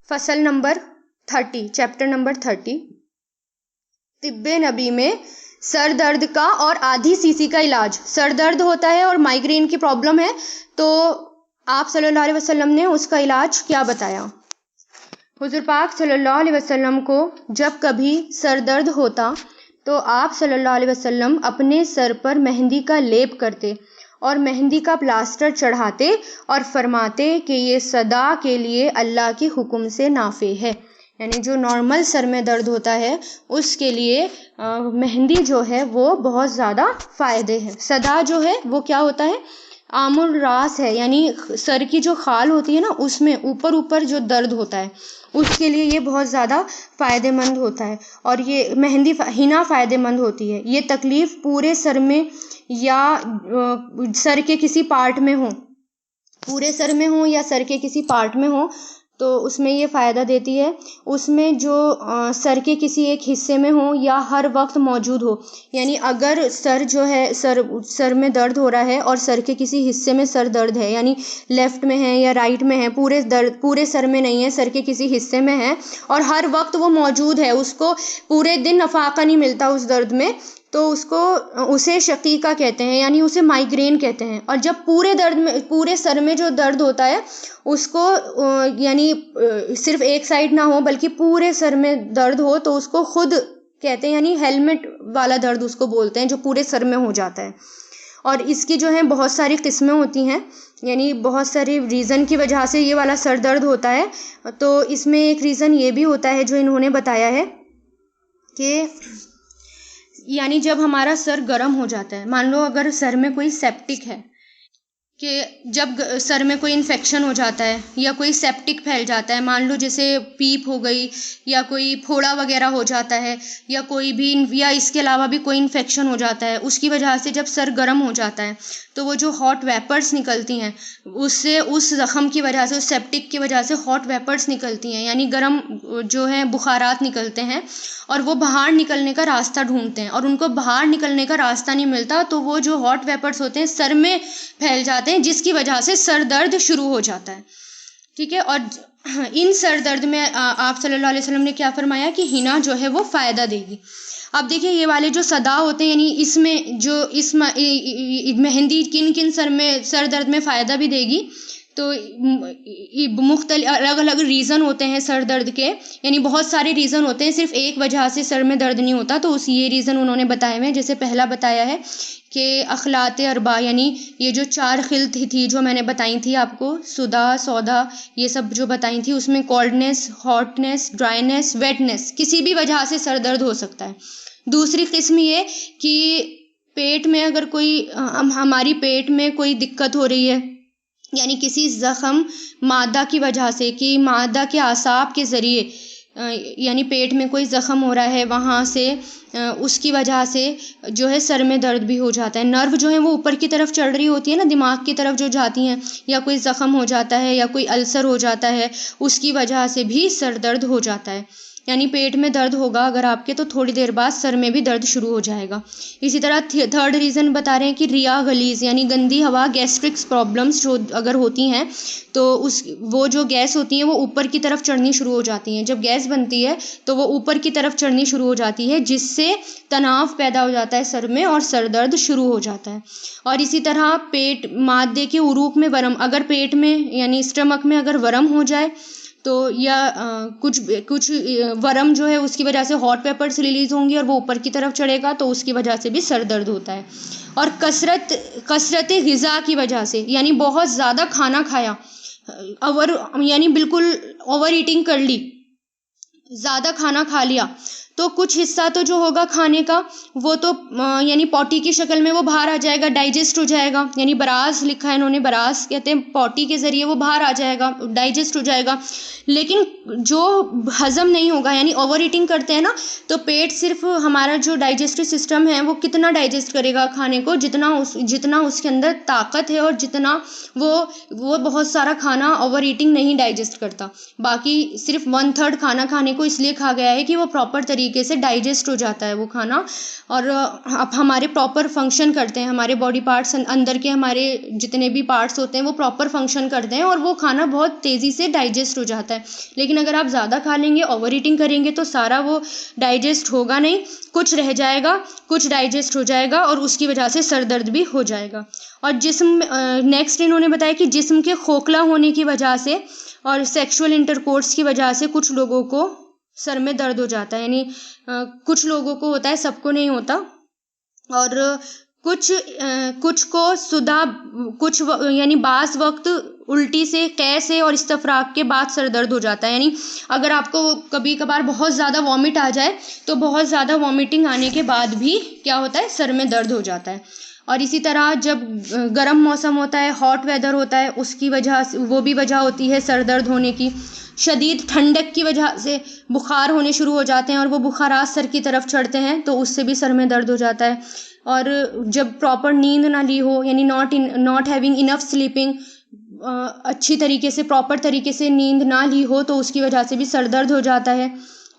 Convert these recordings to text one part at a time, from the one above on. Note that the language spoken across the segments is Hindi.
फसल नंबर 30, चैप्टर नंबर 30, तिब्बे नबी में सर दर्द का और आधी सीसी का इलाज। सर दर्द होता है और माइग्रेन की प्रॉब्लम है, तो आप सल्लल्लाहु अलैहि वसल्लम ने उसका इलाज क्या बताया। हुजूर पाक सल्लल्लाहु अलैहि वसल्लम को जब कभी सर दर्द होता तो आप सल्लल्लाहु अलैहि वसल्लम अपने सर पर मेहंदी का लेप करते और मेहंदी का प्लास्टर चढ़ाते और फरमाते कि ये सदा के लिए अल्लाह के हुक्म से नाफे है। यानी जो नॉर्मल सर में दर्द होता है उसके लिए मेहंदी जो है वो बहुत ज़्यादा फ़ायदे है। सदा जो है वो क्या होता है, आमुल रास है, यानी सर की जो खाल होती है ना उसमें ऊपर ऊपर जो दर्द होता है उसके लिए ये बहुत ज़्यादा फ़ायदेमंद होता है। और ये मेहंदी हिना फ़ायदेमंद होती है। ये तकलीफ़ पूरे सर में या सर के किसी पार्ट में हो, पूरे सर में हो या सर के किसी पार्ट में हो तो उसमें ये फ़ायदा देती है। उसमें जो सर के किसी एक हिस्से में हो या हर वक्त मौजूद हो, यानी अगर सर जो है सर में दर्द हो रहा है और सर के किसी हिस्से में सर दर्द है, यानी लेफ़्ट में है या राइट में है, पूरे सर में नहीं है, सर के किसी हिस्से में है और हर वक्त वो मौजूद है, उसको पूरे दिन अफाका नहीं मिलता उस दर्द में, तो उसे शकीका कहते हैं, यानी उसे माइग्रेन कहते हैं। और जब पूरे सर में जो दर्द होता है उसको यानी सिर्फ एक साइड ना हो बल्कि पूरे सर में दर्द हो तो उसको खुद कहते हैं, यानी हेलमेट वाला दर्द उसको बोलते हैं, जो पूरे सर में हो जाता है। और इसकी जो है बहुत सारी किस्में होती हैं, यानी बहुत सारे रीज़न की वजह से ये वाला सर दर्द होता है। तो इसमें एक रीज़न ये भी होता है जो इन्होंने बताया है कि यानी जब हमारा सर गर्म हो जाता है, मान लो अगर सर में कोई सेप्टिक है, कि जब सर में कोई इन्फेक्शन हो जाता है या कोई सेप्टिक फैल जाता है, मान लो जैसे पीप हो गई या कोई फोड़ा वगैरह हो जाता है या कोई भी या इसके अलावा भी कोई इन्फेक्शन हो जाता है, उसकी वजह से जब सर गर्म हो जाता है तो वो जो हॉट वेपर्स निकलती हैं उससे, उस ज़ख़म की वजह से, उस सेप्टिक की वजह से हॉट वेपर्स निकलती हैं, यानी गर्म जो है बुखारात निकलते हैं और वो बाहर निकलने का रास्ता ढूंढते हैं और उनको बाहर निकलने का रास्ता नहीं मिलता तो वो जो हॉट वेपर्स होते हैं सर में फैल जाते हैं, जिसकी वजह से सर दर्द शुरू हो जाता है। ठीक है। और इन सर दर्द में आप सल्लल्लाहु अलैहि वसल्लम ने क्या फरमाया कि हिना जो है वो फ़ायदा देगी। अब देखिए ये वाले जो सदा होते हैं, यानी इसमें जो इस मेहंदी किन किन सर दर्द में फ़ायदा भी देगी, तो मुख्तलिफ अलग अलग रीज़न होते हैं सर दर्द के, यानी बहुत सारे रीज़न होते हैं, सिर्फ एक वजह से सर में दर्द नहीं होता। तो ये रीज़न उन्होंने बताए हुए हैं। जैसे पहला बताया है कि अखलात अरबा, यानी ये जो 4 खिल्त थी जो मैंने बताई थी आपको, सुदा सौदा ये सब जो बताई थी, उसमें कोल्डनेस, हॉटनेस, ड्राइनेस, वेटनेस, किसी भी वजह से सर दर्द हो सकता है। दूसरी किस्म ये कि पेट में अगर कोई हमारी पेट में कोई दिक्कत हो रही है, यानी किसी ज़ख़म मादा की वजह से, कि मादा के आसाब के ज़रिए यानी पेट में कोई ज़ख़म हो रहा है, वहाँ से उसकी वजह से जो है सर में दर्द भी हो जाता है। नर्व जो है वो ऊपर की तरफ चढ़ रही होती है ना, दिमाग की तरफ जो जाती हैं, या कोई ज़ख़म हो जाता है या कोई अल्सर हो जाता है, उसकी वजह से भी सर दर्द हो जाता है। यानी पेट में दर्द होगा अगर आपके, तो थोड़ी देर बाद सर में भी दर्द शुरू हो जाएगा। इसी तरह थर्ड रीज़न बता रहे हैं कि रिया गलीज़, यानी गंदी हवा, गैस्ट्रिक्स प्रॉब्लम्स जो अगर होती हैं तो वो जो गैस होती है वो ऊपर की तरफ चढ़नी शुरू हो जाती हैं। जब गैस बनती है तो वो ऊपर की तरफ चढ़नी शुरू हो जाती है, जिससे तनाव पैदा हो जाता है सर में और सर दर्द शुरू हो जाता है। और इसी तरह पेट मादे के उरूक में वरम, अगर पेट में यानी स्टमक में अगर वरम हो जाए तो, या कुछ वरम जो है उसकी वजह से हॉट पेपर्स रिलीज़ होंगी और वो ऊपर की तरफ चढ़ेगा तो उसकी वजह से भी सर दर्द होता है। और कसरत ग़िज़ा की वजह से, यानी बहुत ज़्यादा खाना खाया, यानी बिल्कुल ओवर ईटिंग कर ली, ज़्यादा खाना खा लिया, तो कुछ हिस्सा तो जो होगा खाने का वो तो यानी पॉटी की शक्ल में वो बाहर आ जाएगा, डाइजेस्ट हो जाएगा, यानी बरास लिखा है इन्होंने, बरास कहते हैं पॉटी के ज़रिए वो बाहर आ जाएगा, डाइजेस्ट हो जाएगा। लेकिन जो हज़म नहीं होगा, यानी ओवर ईटिंग करते हैं ना, तो पेट सिर्फ हमारा जो डाइजेस्टिव सिस्टम है वो कितना डाइजेस्ट करेगा खाने को, जितना उसके अंदर ताकत है, और जितना वो बहुत सारा खाना ओवर ईटिंग नहीं डाइजेस्ट करता। बाकी सिर्फ 1/3 खाना खाने को इसलिए कहा गया है कि वो प्रॉपर तरीके से डाइजेस्ट हो जाता है वो खाना, और अब हमारे प्रॉपर फंक्शन करते हैं, हमारे बॉडी पार्ट्स अंदर के हमारे जितने भी पार्ट्स होते हैं वो प्रॉपर फंक्शन करते हैं और वो खाना बहुत तेज़ी से डाइजेस्ट हो जाता है। लेकिन अगर आप ज़्यादा खा लेंगे, ओवर ईटिंग करेंगे, तो सारा वो डाइजेस्ट होगा नहीं, कुछ रह जाएगा, कुछ डाइजेस्ट हो जाएगा और उसकी वजह से सर दर्द भी हो जाएगा। और जिस्म नेक्स्ट इन्होंने बताया कि जिस्म के खोखला होने की वजह से और सेक्सुअल इंटरकोर्स की वजह से कुछ लोगों को सर में दर्द हो जाता है, यानी कुछ लोगों को होता है, सबको नहीं होता। और कुछ को कुछ यानी बास वक्त उल्टी से, कै से और इस्तफराक के बाद सर दर्द हो जाता है। यानी अगर आपको कभी कभार बहुत ज़्यादा वॉमिट आ जाए तो बहुत ज़्यादा वॉमिटिंग आने के बाद भी क्या होता है, सर में दर्द हो जाता है। और इसी तरह जब गर्म मौसम होता है, हॉट वेदर होता है, उसकी वजह से वो भी वजह होती है सर दर्द होने की। शदीद ठंडक की वजह से बुखार होने शुरू हो जाते हैं और वो बुखारात सर की तरफ चढ़ते हैं तो उससे भी सर में दर्द हो जाता है। और जब प्रॉपर नींद ना ली हो, यानी नॉट हैविंग इनफ स्लीपिंग, अच्छी तरीके से प्रॉपर तरीके से नींद ना ली हो तो उसकी वजह से भी सर दर्द हो जाता है।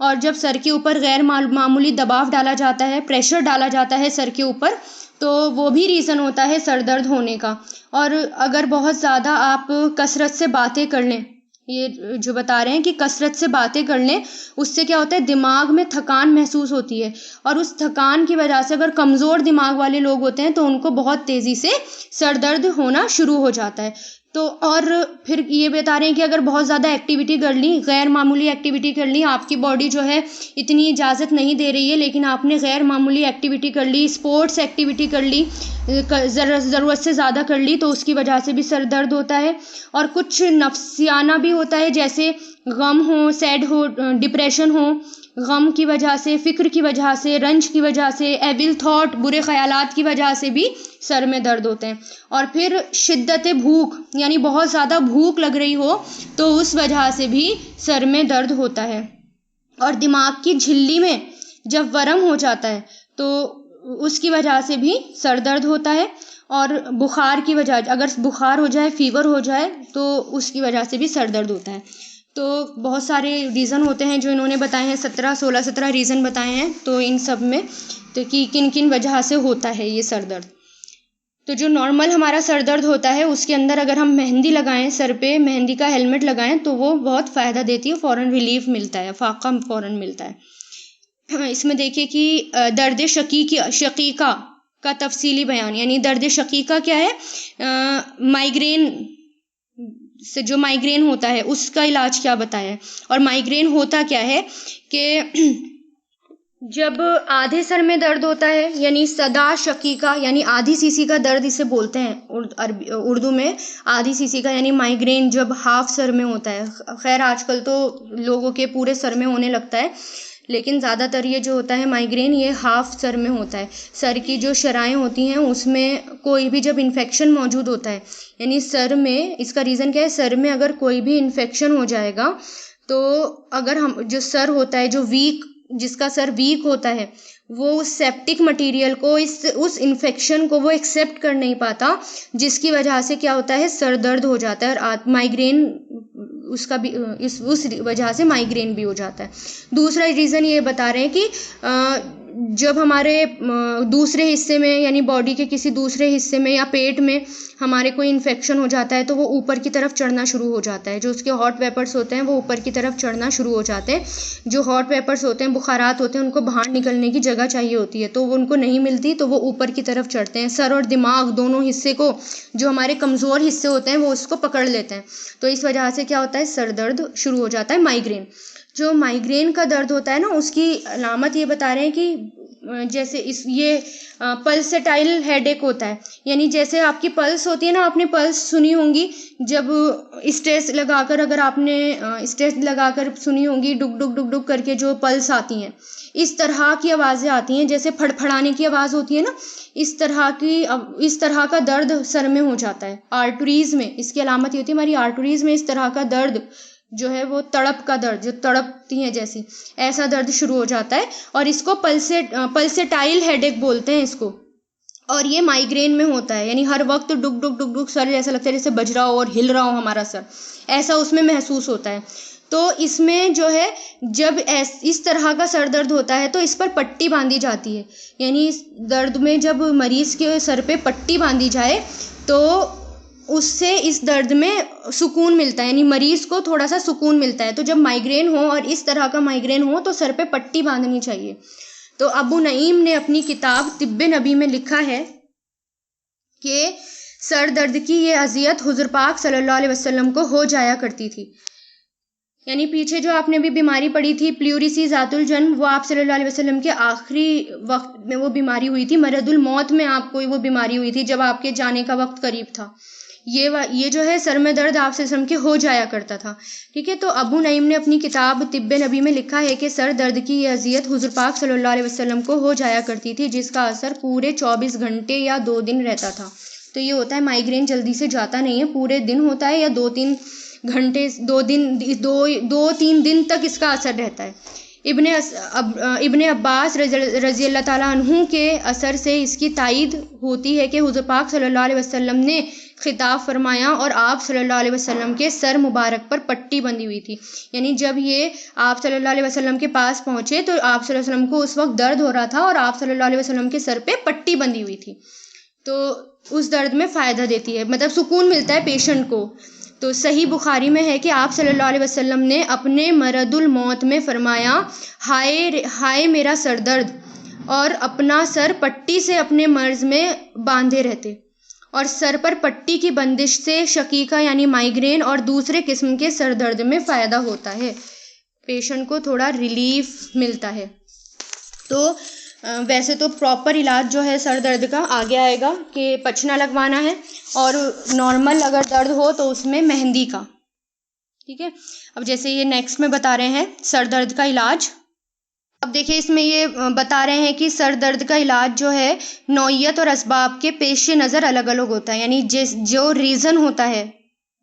और जब सर के ऊपर गैर मामूली दबाव डाला जाता है, प्रेशर डाला जाता है सर के ऊपर, तो वो भी रीज़न होता है सर दर्द होने का। और अगर बहुत ज़्यादा आप कसरत से बातें कर लें, ये जो बता रहे हैं कि कसरत से बातें कर लें, उससे क्या होता है, दिमाग में थकान महसूस होती है और उस थकान की वजह से अगर कमज़ोर दिमाग वाले लोग होते हैं तो उनको बहुत तेज़ी से सर दर्द होना शुरू हो जाता है। तो और फिर ये बता रहे हैं कि अगर बहुत ज़्यादा एक्टिविटी कर ली, गैर मामूली एक्टिविटी कर ली, आपकी बॉडी जो है इतनी इजाज़त नहीं दे रही है लेकिन आपने गैर मामूली एक्टिविटी कर ली, स्पोर्ट्स एक्टिविटी कर ली, ज़रूरत से ज़्यादा कर ली, तो उसकी वजह से भी सर दर्द होता है। और कुछ नफ्सियाना भी होता है, जैसे गम हो, सैड हो, डिप्रेशन हो, गम की वजह से, फ़िक्र की वजह से, रंज की वजह से, एविल थॉट, बुरे ख्यालात की वजह से भी सर में दर्द होते हैं। और फिर शिद्दत भूख, यानी बहुत ज़्यादा भूख लग रही हो तो उस वजह से भी सर में दर्द होता है। और दिमाग की झिल्ली में जब वरम हो जाता है तो उसकी वजह से भी सर दर्द होता है। और बुखार की वजह, अगर बुखार हो जाए, फीवर हो जाए, तो उसकी वजह से भी सर दर्द होता है। तो बहुत सारे रीज़न होते हैं जो इन्होंने बताए हैं, 16 रीज़न बताए हैं। तो इन सब में तो कि किन किन वजह से होता है ये सर दर्द। तो जो नॉर्मल हमारा सर दर्द होता है उसके अंदर अगर हम मेहंदी लगाएं, सर पे मेहंदी का हेलमेट लगाएं तो वो बहुत फ़ायदा देती है, फ़ौरन रिलीफ मिलता है, फाका फ़ौरन मिलता है। इसमें देखिए कि दर्द शकीका का तफसीली बयान, यानी दर्द शकीका क्या है, माइग्रेन से जो माइग्रेन होता है उसका इलाज क्या बताया है। और माइग्रेन होता क्या है कि जब आधे सर में दर्द होता है, यानी सदा शकीका, यानी आधी सीसी का दर्द इसे बोलते हैं उर्दू में, आधी सीसी का, यानी माइग्रेन जब हाफ सर में होता है। खैर आजकल तो लोगों के पूरे सर में होने लगता है, लेकिन ज़्यादातर ये जो होता है माइग्रेन, ये हाफ सर में होता है। सर की जो शराएं होती हैं उसमें कोई भी जब इन्फेक्शन मौजूद होता है, यानी सर में, इसका रीज़न क्या है, सर में अगर कोई भी इन्फेक्शन हो जाएगा तो अगर हम जो सर होता है, जो जिसका सर वीक होता है, वो उस सेप्टिक मटेरियल को, उस इन्फेक्शन को वो एक्सेप्ट कर नहीं पाता, जिसकी वजह से क्या होता है, सर दर्द हो जाता है और माइग्रेन उसका भी उस वजह से माइग्रेन भी हो जाता है। दूसरा रीज़न ये बता रहे हैं कि जब हमारे दूसरे हिस्से में, यानी बॉडी के किसी दूसरे हिस्से में या पेट में हमारे कोई इन्फेक्शन हो जाता है तो वो ऊपर की तरफ चढ़ना शुरू हो जाता है। जो उसके हॉट वेपर्स होते हैं वो ऊपर की तरफ चढ़ना शुरू हो जाते हैं। जो हॉट वेपर्स होते हैं, बुखारात होते हैं, उनको बाहर निकलने की जगह चाहिए होती है, तो वो उनको नहीं मिलती, तो वो ऊपर की तरफ चढ़ते हैं। सर और दिमाग दोनों हिस्से को, जो हमारे कमज़ोर हिस्से होते हैं, वो उसको पकड़ लेते हैं। तो इस वजह से क्या होता है, सर दर्द शुरू हो जाता है, माइग्रेन। जो माइग्रेन का दर्द होता है ना, उसकी अलामत ये बता रहे हैं कि जैसे ये पल्सेटाइल हेडेक होता है, यानी जैसे आपकी पल्स होती है ना, आपने पल्स सुनी होंगी, जब स्ट्रेस लगाकर, अगर आपने स्ट्रेस लगाकर सुनी होंगी, डुक डुक डुक डुक करके जो पल्स आती हैं, इस तरह की आवाज़ें आती हैं, जैसे फड़फड़ाने की आवाज़ होती है ना, इस तरह का दर्द सर में हो जाता है। आर्टरीज़ में इसकी अलामत ये होती है, हमारी आर्टरीज़ में इस तरह का दर्द जो है, वो तड़प का दर्द, जो तड़पती हैं जैसी, ऐसा दर्द शुरू हो जाता है। और इसको पल्सेटाइल हेडेक बोलते हैं इसको। और ये माइग्रेन में होता है, यानी हर वक्त डुक डुक डुक डुक सर, ऐसा लगता है जैसे बज रहा हो और हिल रहा हो हमारा सर, ऐसा उसमें महसूस होता है। तो इसमें जो है जब इस तरह का सर दर्द होता है तो इस पर पट्टी बांधी जाती है। यानी इस दर्द में जब मरीज़ के सर पे पट्टी बांधी जाए तो उससे इस दर्द में सुकून मिलता है, यानी मरीज़ को थोड़ा सा सुकून मिलता है। तो जब माइग्रेन हो और इस तरह का माइग्रेन हो तो सर पे पट्टी बांधनी चाहिए। तो अबू नईम ने अपनी किताब तिब्बे नबी में लिखा है कि सर दर्द की ये अज़ियत हुज़ूर पाक सल्लल्लाहु अलैहि वसल्लम को हो जाया करती थी। यानी पीछे जो आपने भी बीमारी पड़ी थी प्लूरिसी ज़ातुल जन्म, वो आप सल्लल्लाहु अलैहि वसल्लम के आखिरी वक्त में वो बीमारी हुई थी। मरदुल मौत में आपको वो बीमारी हुई थी जब आपके जाने का वक्त करीब था। ये जो है सर में दर्द आप सल्लल्लाहु अलैहि वसल्लम के हो जाया करता था। ठीक है, तो अबू नईम ने अपनी किताब तिब्बे नबी में लिखा है कि सर दर्द की ये अज़ियत हुज़ूर पाक सल्लल्लाहु अलैहि वसल्लम को हो जाया करती थी, जिसका असर पूरे 24 घंटे या 2 दिन रहता था। तो ये होता है माइग्रेन जल्दी से जाता नहीं है, पूरे दिन होता है या 2-3 घंटे, 2-3 दिन तक इसका असर रहता है। इब्ने अब्बास रज़ी अल्लाह ताला अन्हु के असर से इसकी तायीद होती है कि हुज़ूर पाक सल्लल्लाहु अलैहि वसल्लम ने खिताब फरमाया और आप सल्लल्लाहु अलैहि वसल्लम के सर मुबारक पर पट्टी बंधी हुई थी। यानी जब ये आप सल्लल्लाहु अलैहि वसल्लम के पास पहुँचे तो आप सल्लल्लाहु अलैहि वसल्लम को उस वक्त दर्द हो रहा था और आप सल्लल्लाहु अलैहि वसल्लम के सर पे पट्टी बंधी हुई थी। तो उस दर्द में फ़ायदा देती है, मतलब सुकून मिलता है पेशेंट को। तो सही बुखारी में है कि आप सल्लल्लाहु अलैहि वसल्लम ने अपने मरदुल मौत में फरमाया, हाय हाय मेरा सर दर्द, और अपना सर पट्टी से अपने मर्ज़ में बांधे रहते। और सर पर पट्टी की बंदिश से शकीका यानी माइग्रेन और दूसरे किस्म के सर दर्द में फ़ायदा होता है, पेशेंट को थोड़ा रिलीफ मिलता है। तो वैसे तो प्रॉपर इलाज जो है सर दर्द का आगे आएगा कि पचना लगवाना है, और नॉर्मल अगर दर्द हो तो उसमें मेहंदी का। ठीक है, अब जैसे ये नेक्स्ट में बता रहे हैं सर दर्द का इलाज। अब देखिए इसमें ये बता रहे हैं कि सर दर्द का इलाज जो है नौइयत और असबाब के पेश नज़र अलग अलग होता है। यानी जो रीज़न होता है,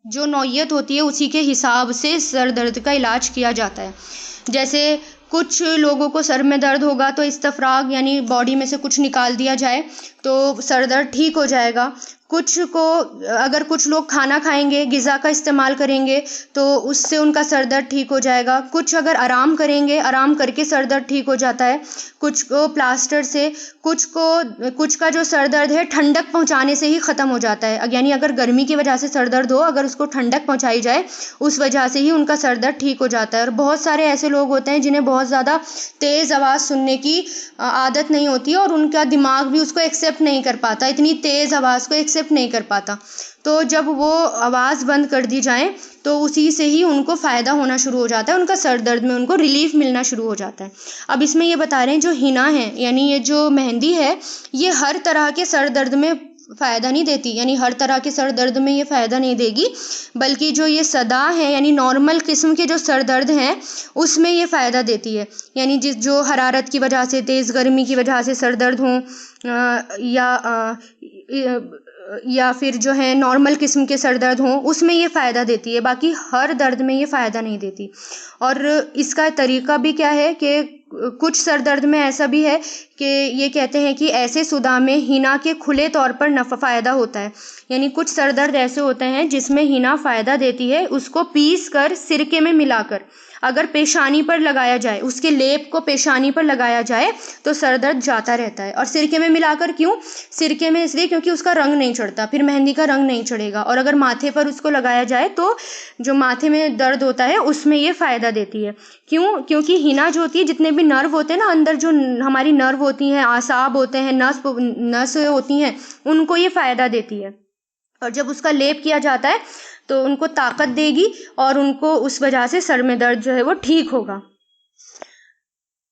जो नौइयत होती है, उसी के हिसाब से सर दर्द का इलाज किया जाता है। जैसे कुछ लोगों को सर में दर्द होगा तो इस्तफराग यानी बॉडी में से कुछ निकाल दिया जाए तो सर दर्द ठीक हो जाएगा। अगर कुछ लोग खाना खाएंगे, ग़िज़ा का इस्तेमाल करेंगे तो उससे उनका सर दर्द ठीक हो जाएगा। कुछ अगर आराम करेंगे, आराम करके सर दर्द ठीक हो जाता है। कुछ को प्लास्टर से, कुछ का जो सर दर्द है ठंडक पहुंचाने से ही ख़त्म हो जाता है। यानी अगर गर्मी की वजह से सर दर्द हो, अगर उसको ठंडक पहुंचाई जाए उस वजह से ही उनका सर दर्द ठीक हो जाता है। और बहुत सारे ऐसे लोग होते हैं जिन्हें बहुत ज़्यादा तेज़ आवाज़ सुनने की आदत नहीं होती और उनका दिमाग भी उसको एक्सेप्ट नहीं कर पाता, इतनी तेज़ आवाज़ को एक्सेप्ट नहीं कर पाता। तो जब वो आवाज़ बंद कर दी जाए तो उसी से ही उनको फ़ायदा होना शुरू हो जाता है, उनका सर दर्द में उनको रिलीफ मिलना शुरू हो जाता है। अब इसमें ये बता रहे हैं जो हिना है, यानी ये जो मेहंदी है, ये हर तरह के सर दर्द में फ़ायदा नहीं देती, यानी हर तरह के सर दर्द में ये फ़ायदा नहीं देगी, बल्कि जो ये सदा है यानी नॉर्मल किस्म के जो सर दर्द हैं उसमें ये फ़ायदा देती है। यानी जो हरारत की वजह से, तेज़ गर्मी की वजह से सर दर्द हों या फिर जो है नॉर्मल किस्म के सर दर्द हों, उसमें ये फ़ायदा देती है, बाकी हर दर्द में ये फ़ायदा नहीं देती। और इसका तरीका भी क्या है कि कुछ सर दर्द में ऐसा भी है कि ये कहते हैं कि ऐसे सुदा में हिना के खुले तौर पर फ़ायदा होता है। यानी कुछ सर दर्द ऐसे होते हैं जिसमें हिना फ़ायदा देती है, उसको पीस कर सिरके में मिलाकर अगर पेशानी पर लगाया जाए, उसके लेप को पेशानी पर लगाया जाए तो सर दर्द जाता रहता है। और सिरके में मिलाकर क्यों? सिरके में इसलिए क्योंकि उसका रंग नहीं चढ़ता, फिर मेहंदी का रंग नहीं चढ़ेगा। और अगर माथे पर उसको लगाया जाए तो जो माथे में दर्द होता है उसमें ये फ़ायदा देती है। क्यों? क्योंकि हिना जो होती है, जितने भी नर्व होते हैं ना अंदर, जो हमारी नर्व होती हैं, आसाब होते हैं, नस होती हैं, उनको ये फ़ायदा देती है। और जब उसका लेप किया जाता है तो उनको ताकत देगी और उनको उस वजह से सर में दर्द जो है वो ठीक होगा।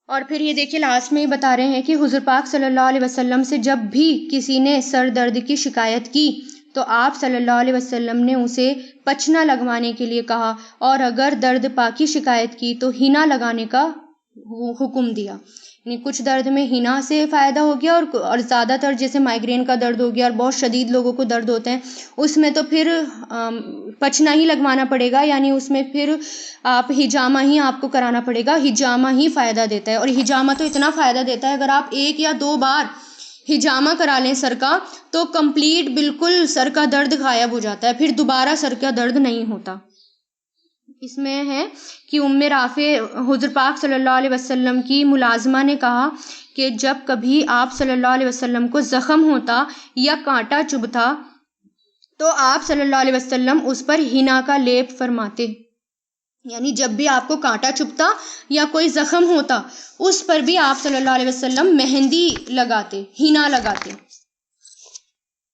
और फिर ये देखिए लास्ट में ही बता रहे हैं कि हुज़ूर पाक सल्लल्लाहु अलैहि वसल्लम से जब भी किसी ने सर दर्द की शिकायत की तो आप सल्लल्लाहु अलैहि वसल्लम ने उसे पचना लगवाने के लिए कहा, और अगर दर्द पा की शिकायत की तो हिना लगाने का हुक्म दिया। यानी कुछ दर्द में हिना से फ़ायदा हो गया, और ज़्यादातर जैसे माइग्रेन का दर्द हो गया और बहुत शदीद लोगों को दर्द होते हैं उसमें तो फिर पचना ही लगवाना पड़ेगा। यानी उसमें फिर आप हिजामा ही आपको कराना पड़ेगा, हिजामा ही फ़ायदा देता है। और हिजामा तो इतना फ़ायदा देता है, अगर आप 1 या 2 बार हिजामा करा लें सर का तो कंप्लीट बिल्कुल सर का दर्द गायब हो जाता है, फिर दोबारा सर का दर्द नहीं होता। इसमें है कि उम्मे राफे हुज़ूर पाक सल्लल्लाहु अलैहि वसल्लम की मुलाजमा ने कहा कि जब कभी आप सल्लल्लाहु अलैहि वसल्लम को ज़ख़म होता या कांटा चुभता तो आप सल्लल्लाहु अलैहि वसल्लम उस पर हिना का लेप फरमाते। यानी जब भी आपको कांटा चुभता या कोई ज़ख़म होता उस पर भी आप सल्लल्लाहु अलैहि वसल्लम मेहंदी लगाते, हिना लगाते।